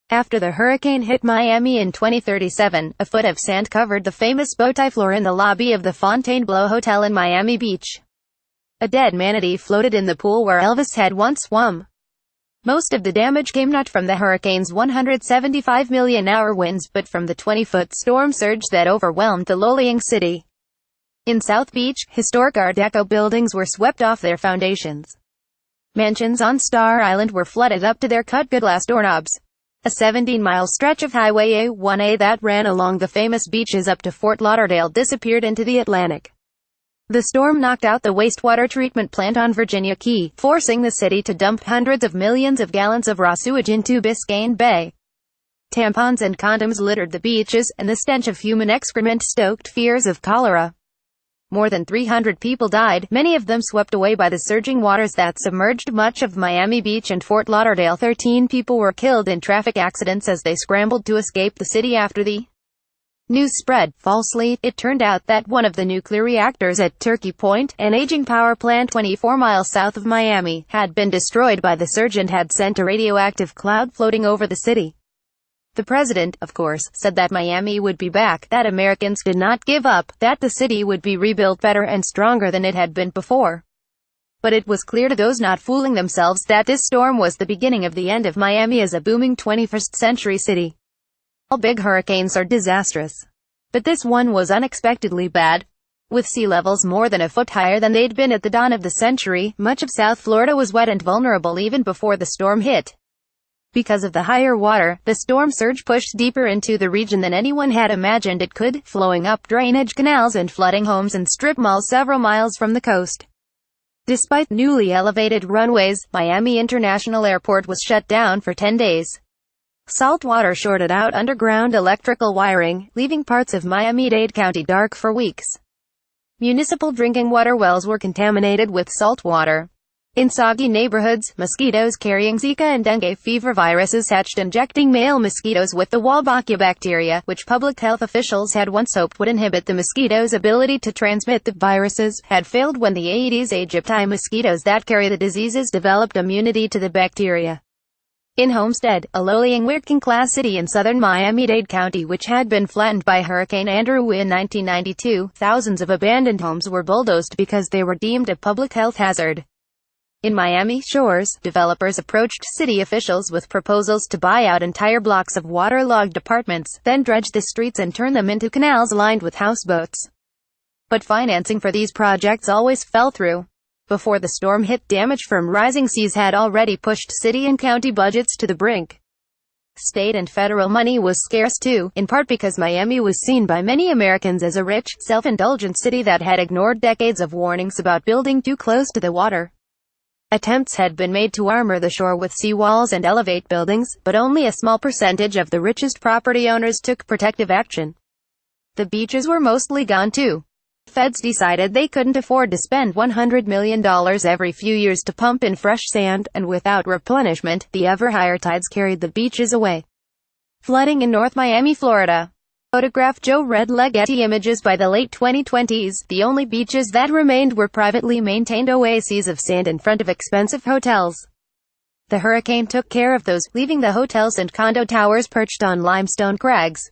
After the hurricane hit Miami in 2037, a foot of sand covered the famous bowtie floor in the lobby of the Fontainebleau Hotel in Miami Beach. A dead manatee floated in the pool where Elvis had once swum. Most of the damage came not from the hurricane's 175-mile-an-hour winds but from the 20-foot storm surge that overwhelmed the lowlying city. In South Beach, historic Art Deco buildings were swept off their foundations. Mansions on Star Island were flooded up to their cutglass doorknobs. A 17-mile stretch of Highway A1A that ran along the famous beaches up to Fort Lauderdale disappeared into the Atlantic. The storm knocked out the wastewater treatment plant on Virginia Key, forcing the city to dump hundreds of millions of gallons of raw sewage into Biscayne Bay. Tampons and condoms littered the beaches, and the stench of human excrement stoked fears of cholera. More than 300 people died, many of them swept away by the surging waters that submerged much of Miami Beach and Fort Lauderdale. 13 people were killed in traffic accidents as they scrambled to escape the city after the news spread. Falsely, it turned out that one of the nuclear reactors at Turkey Point, an aging power plant 24 miles south of Miami, had been destroyed by the surge and had sent a radioactive cloud floating over the city. The president, of course, said that Miami would be back, that Americans did not give up, that the city would be rebuilt better and stronger than it had been before. But it was clear to those not fooling themselves that this storm was the beginning of the end of Miami as a booming 21st century city. All big hurricanes are disastrous. But this one was unexpectedly bad. With sea levels more than a foot higher than they'd been at the dawn of the century, much of South Florida was wet and vulnerable even before the storm hit. Because of the higher water, the storm surge pushed deeper into the region than anyone had imagined it could, flowing up drainage canals and flooding homes and strip malls several miles from the coast. Despite newly elevated runways, Miami International Airport was shut down for 10 days. Salt water shorted out underground electrical wiring, leaving parts of Miami-Dade County dark for weeks. Municipal drinking water wells were contaminated with salt water. In soggy neighborhoods, mosquitoes carrying Zika and dengue fever viruses hatched, injecting male mosquitoes with the Wolbachia bacteria, which public health officials had once hoped would inhibit the mosquitoes' ability to transmit the viruses, had failed when the Aedes aegypti mosquitoes that carry the diseases developed immunity to the bacteria. In Homestead, a lowlying working-class city in southern Miami-Dade County which had been flattened by Hurricane Andrew in 1992, thousands of abandoned homes were bulldozed because they were deemed a public health hazard. In Miami Shores, developers approached city officials with proposals to buy out entire blocks of waterlogged apartments, then dredge the streets and turn them into canals lined with houseboats. But financing for these projects always fell through. Before the storm hit, damage from rising seas had already pushed city and county budgets to the brink. State and federal money was scarce too, in part because Miami was seen by many Americans as a rich, self-indulgent city that had ignored decades of warnings about building too close to the water. Attempts had been made to armor the shore with seawalls and elevate buildings, but only a small percentage of the richest property owners took protective action. The beaches were mostly gone too. Feds decided they couldn't afford to spend $100 million every few years to pump in fresh sand, and without replenishment, the ever-higher tides carried the beaches away. Flooding in North Miami, Florida. Photograph Joe Red Getty images by the late 2020s, the only beaches that remained were privately maintained oases of sand in front of expensive hotels. The hurricane took care of those, leaving the hotels and condo towers perched on limestone crags.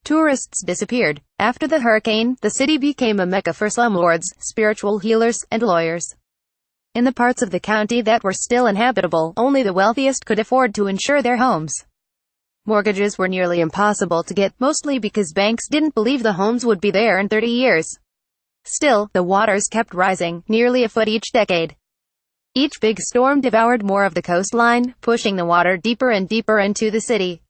Tourists disappeared. After the hurricane, the city became a mecca for slumlords, spiritual healers, and lawyers. In the parts of the county that were still inhabitable, only the wealthiest could afford to insure their homes. Mortgages were nearly impossible to get, mostly because banks didn't believe the homes would be there in 30 years. Still, the waters kept rising, nearly a foot each decade. Each big storm devoured more of the coastline, pushing the water deeper and deeper into the city.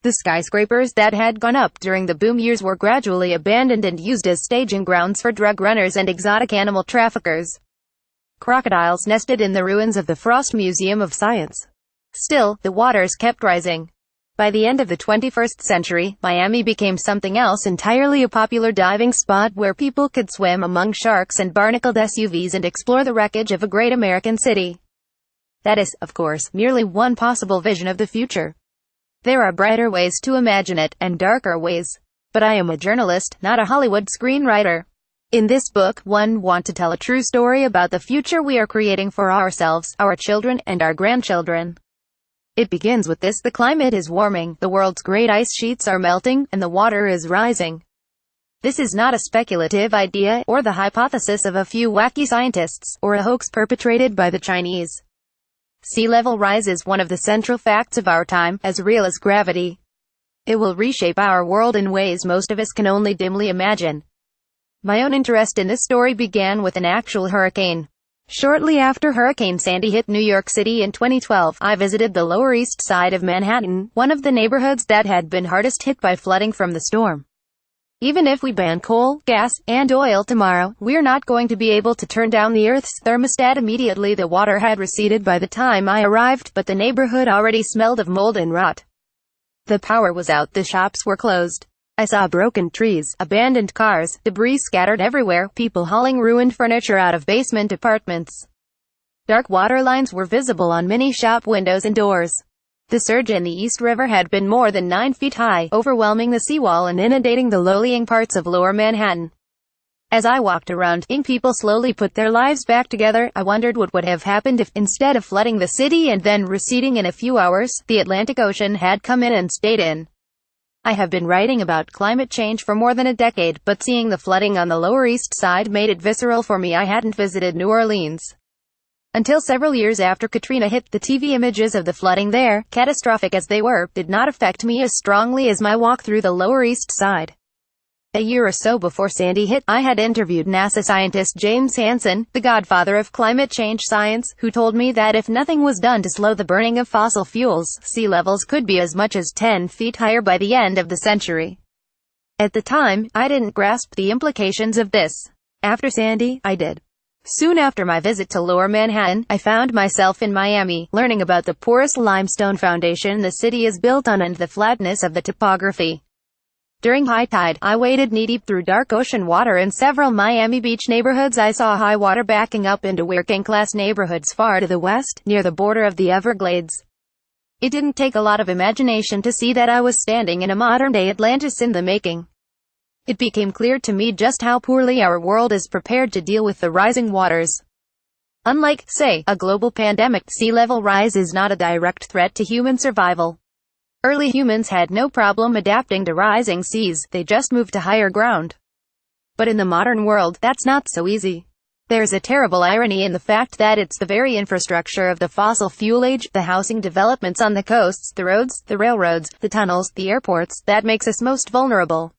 The skyscrapers that had gone up during the boom years were gradually abandoned and used as staging grounds for drug runners and exotic animal traffickers. Crocodiles nested in the ruins of the Frost Museum of Science. Still, the waters kept rising. By the end of the 21st century, Miami became something else entirely, a popular diving spot where people could swim among sharks and barnacled SUVs and explore the wreckage of a great American city. That is, of course, merely one possible vision of the future. There are brighter ways to imagine it, and darker ways. But I am a journalist, not a Hollywood screenwriter. In this book, one want to tell a true story about the future we are creating for ourselves, our children, and our grandchildren. It begins with this: the climate is warming, the world's great ice sheets are melting, and the water is rising. This is not a speculative idea, or the hypothesis of a few wacky scientists, or a hoax perpetrated by the Chinese. Sea level rise is one of the central facts of our time, as real as gravity. It will reshape our world in ways most of us can only dimly imagine. My own interest in this story began with an actual hurricane. Shortly after Hurricane Sandy hit New York City in 2012, I visited the Lower East Side of Manhattan, one of the neighborhoods that had been hardest hit by flooding from the storm. Even if we ban coal, gas, and oil tomorrow, we're not going to be able to turn down the Earth's thermostat immediately. The water had receded by the time I arrived, but the neighborhood already smelled of mold and rot. The power was out, the shops were closed. I saw broken trees, abandoned cars, debris scattered everywhere, people hauling ruined furniture out of basement apartments. Dark water lines were visible on many shop windows and doors. The surge in the East River had been more than 9 feet high, overwhelming the seawall and inundating the low-lying parts of Lower Manhattan. As I walked around, seeing people slowly put their lives back together, I wondered what would have happened if, instead of flooding the city and then receding in a few hours, the Atlantic Ocean had come in and stayed in. I have been writing about climate change for more than a decade, but seeing the flooding on the Lower East Side made it visceral for me. I hadn't visited New Orleans until several years after Katrina hit. The TV images of the flooding there, catastrophic as they were, did not affect me as strongly as my walk through the Lower East Side. A year or so before Sandy hit, I had interviewed NASA scientist James Hansen, the godfather of climate change science, who told me that if nothing was done to slow the burning of fossil fuels, sea levels could be as much as 10 feet higher by the end of the century. At the time, I didn't grasp the implications of this. After Sandy, I did. Soon after my visit to Lower Manhattan, I found myself in Miami, learning about the porous limestone foundation the city is built on and the flatness of the topography. During high tide, I waded knee-deep through dark ocean water in several Miami Beach neighborhoods. I saw high water backing up into working-class neighborhoods far to the west, near the border of the Everglades. It didn't take a lot of imagination to see that I was standing in a modern-day Atlantis in the making. It became clear to me just how poorly our world is prepared to deal with the rising waters. Unlike, say, a global pandemic, sea level rise is not a direct threat to human survival. Early humans had no problem adapting to rising seas, they just moved to higher ground. But in the modern world, that's not so easy. There's a terrible irony in the fact that it's the very infrastructure of the fossil fuel age, the housing developments on the coasts, the roads, the railroads, the tunnels, the airports, that makes us most vulnerable.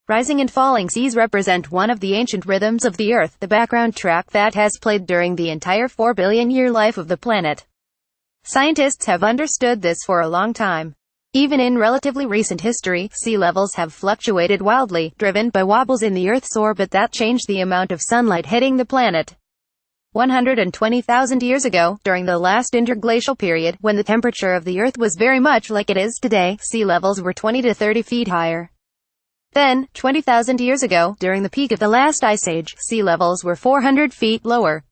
Rising and falling seas represent one of the ancient rhythms of the Earth, the background track that has played during the entire 4 billion-year life of the planet. Scientists have understood this for a long time. Even in relatively recent history, sea levels have fluctuated wildly, driven by wobbles in the Earth's orbit that change the amount of sunlight hitting the planet. 120,000 years ago, during the last interglacial period, when the temperature of the Earth was very much like it is today, sea levels were 20 to 30 feet higher. Then, 20,000 years ago, during the peak of the last ice age, sea levels were 400 feet lower.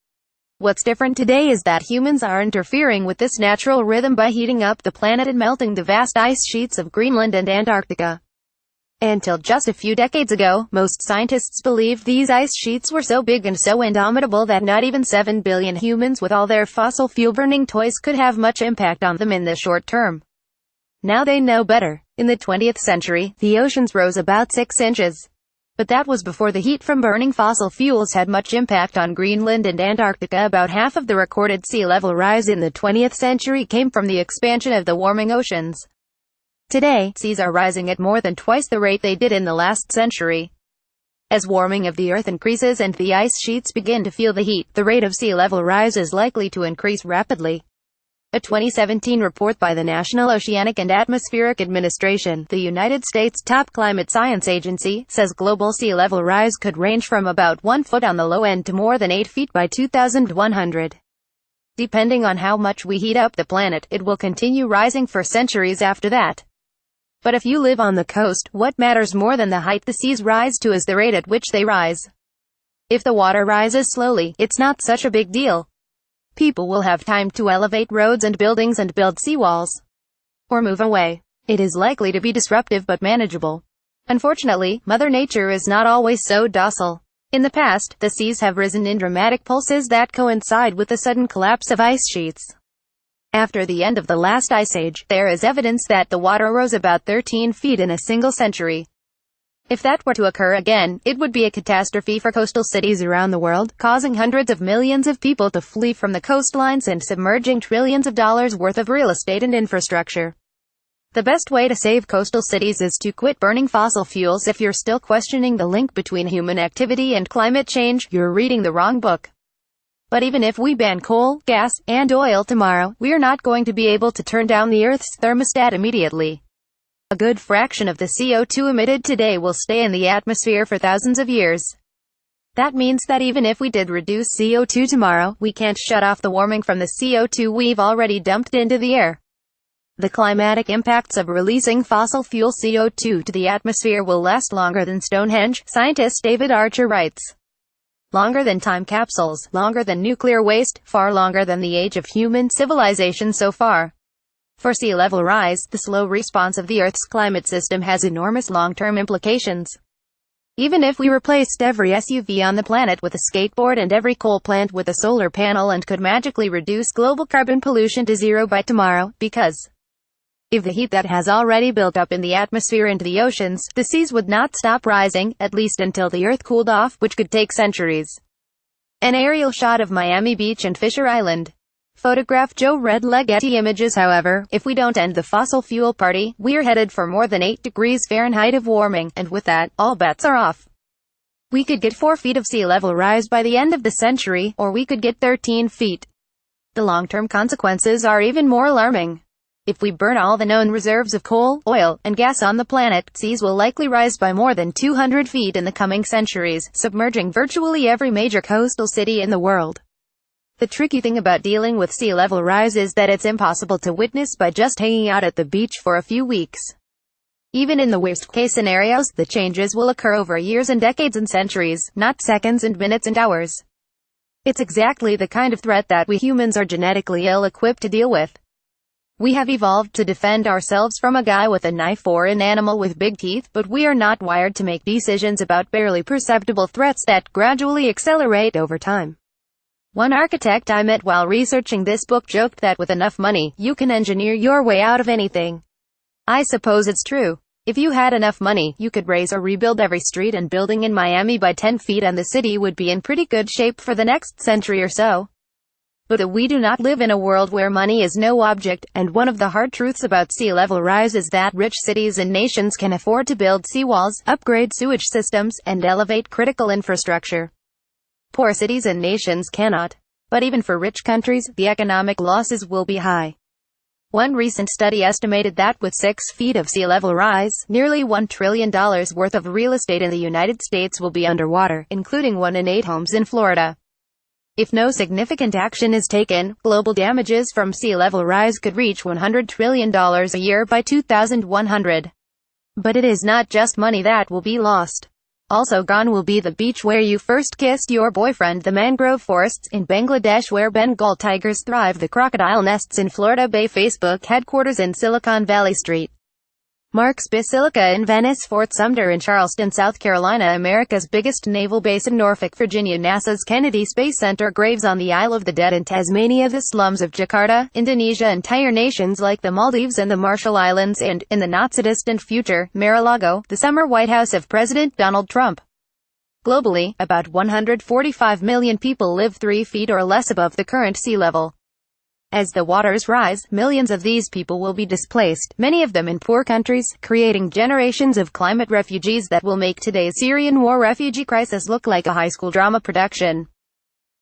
What's different today is that humans are interfering with this natural rhythm by heating up the planet and melting the vast ice sheets of Greenland and Antarctica. Until just a few decades ago, most scientists believed these ice sheets were so big and so indomitable that not even 7 billion humans with all their fossil fuel-burning toys could have much impact on them in the short term. Now they know better. In the 20th century, the oceans rose about 6 inches. But that was before the heat from burning fossil fuels had much impact on Greenland and Antarctica. About half of the recorded sea level rise in the 20th century came from the expansion of the warming oceans. Today, seas are rising at more than twice the rate they did in the last century. As warming of the Earth increases and the ice sheets begin to feel the heat, the rate of sea level rise is likely to increase rapidly. A 2017 report by the National Oceanic and Atmospheric Administration, the United States' top climate science agency, says global sea level rise could range from about 1 foot on the low end to more than 8 feet by 2100. Depending on how much we heat up the planet, it will continue rising for centuries after that. But if you live on the coast, what matters more than the height the seas rise to is the rate at which they rise. If the water rises slowly, it's not such a big deal. People will have time to elevate roads and buildings and build seawalls. Or move away. It is likely to be disruptive but manageable. Unfortunately, Mother Nature is not always so docile. In the past, the seas have risen in dramatic pulses that coincide with the sudden collapse of ice sheets. After the end of the last ice age, there is evidence that the water rose about 13 feet in a single century. If that were to occur again, it would be a catastrophe for coastal cities around the world, causing hundreds of millions of people to flee from the coastlines and submerging trillions of dollars worth of real estate and infrastructure. The best way to save coastal cities is to quit burning fossil fuels. If you're still questioning the link between human activity and climate change, you're reading the wrong book. But even if we ban coal, gas, and oil tomorrow, we're not going to be able to turn down the Earth's thermostat immediately. A good fraction of the CO2 emitted today will stay in the atmosphere for thousands of years. That means that even if we did reduce CO2 tomorrow, we can't shut off the warming from the CO2 we've already dumped into the air. The climatic impacts of releasing fossil fuel CO2 to the atmosphere will last longer than Stonehenge, scientist David Archer writes. Longer than time capsules, longer than nuclear waste, far longer than the age of human civilization so far. For sea level rise, the slow response of the Earth's climate system has enormous long-term implications. Even if we replaced every SUV on the planet with a skateboard and every coal plant with a solar panel and could magically reduce global carbon pollution to zero by tomorrow, because if the heat that has already built up in the atmosphere into the oceans, the seas would not stop rising, at least until the Earth cooled off, which could take centuries. An aerial shot of Miami Beach and Fisher Island. Photograph Joe Red Getty Images. However, if we don't end the fossil fuel party, we're headed for more than 8 degrees Fahrenheit of warming, and with that, all bets are off. We could get 4 feet of sea level rise by the end of the century, or we could get 13 feet. The long-term consequences are even more alarming. If we burn all the known reserves of coal, oil, and gas on the planet, seas will likely rise by more than 200 feet in the coming centuries, submerging virtually every major coastal city in the world. The tricky thing about dealing with sea level rise is that it's impossible to witness by just hanging out at the beach for a few weeks. Even in the worst-case scenarios, the changes will occur over years and decades and centuries, not seconds and minutes and hours. It's exactly the kind of threat that we humans are genetically ill-equipped to deal with. We have evolved to defend ourselves from a guy with a knife or an animal with big teeth, but we are not wired to make decisions about barely perceptible threats that gradually accelerate over time. One architect I met while researching this book joked that with enough money, you can engineer your way out of anything. I suppose it's true. If you had enough money, you could raise or rebuild every street and building in Miami by 10 feet and the city would be in pretty good shape for the next century or so. But we do not live in a world where money is no object, and one of the hard truths about sea level rise is that rich cities and nations can afford to build seawalls, upgrade sewage systems, and elevate critical infrastructure. Poor cities and nations cannot. But even for rich countries, the economic losses will be high. One recent study estimated that with 6 feet of sea level rise, nearly $1 trillion worth of real estate in the United States will be underwater, including 1 in 8 homes in Florida. If no significant action is taken, global damages from sea level rise could reach $100 trillion a year by 2100. But it is not just money that will be lost. Also gone will be the beach where you first kissed your boyfriend, the mangrove forests in Bangladesh where Bengal tigers thrive, the crocodile nests in Florida Bay, Facebook headquarters in Silicon Valley Street, Mark's Basilica in Venice, Fort Sumter in Charleston, South Carolina, America's biggest naval base in Norfolk, Virginia, NASA's Kennedy Space Center, graves on the Isle of the Dead in Tasmania, the slums of Jakarta, Indonesia, entire nations like the Maldives and the Marshall Islands, and, in the not-so-distant future, Mar-a-Lago, the summer White House of President Donald Trump. Globally, about 145 million people live 3 feet or less above the current sea level. As the waters rise, millions of these people will be displaced, many of them in poor countries, creating generations of climate refugees that will make today's Syrian war refugee crisis look like a high school drama production.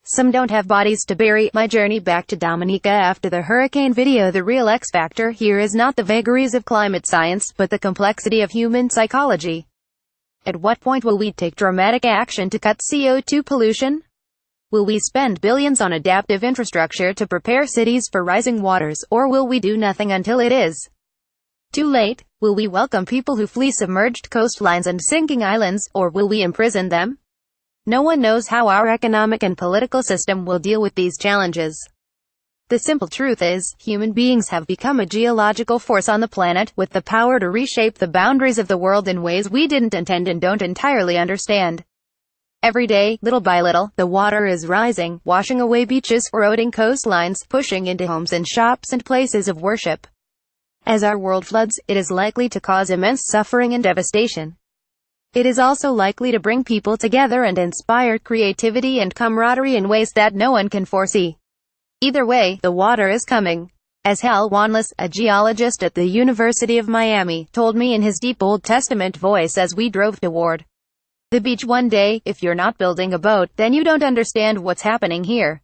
Some don't have bodies to bury. My journey back to Dominica after the hurricane video. The real X factor here is not the vagaries of climate science, but the complexity of human psychology. At what point will we take dramatic action to cut CO2 pollution? Will we spend billions on adaptive infrastructure to prepare cities for rising waters, or will we do nothing until it is too late? Will we welcome people who flee submerged coastlines and sinking islands, or will we imprison them? No one knows how our economic and political system will deal with these challenges. The simple truth is, human beings have become a geological force on the planet, with the power to reshape the boundaries of the world in ways we didn't intend and don't entirely understand. Every day, little by little, the water is rising, washing away beaches, eroding coastlines, pushing into homes and shops and places of worship. As our world floods, it is likely to cause immense suffering and devastation. It is also likely to bring people together and inspire creativity and camaraderie in ways that no one can foresee. Either way, the water is coming. As Hal Wanless, a geologist at the University of Miami, told me in his deep Old Testament voice as we drove toward the beach one day, if you're not building a boat, then you don't understand what's happening here.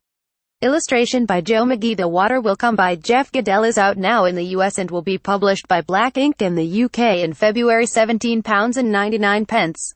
Illustration by Joe McGee. The Water Will Come by Jeff Goodell is out now in the US and will be published by Black Ink in the UK in February. £17.99.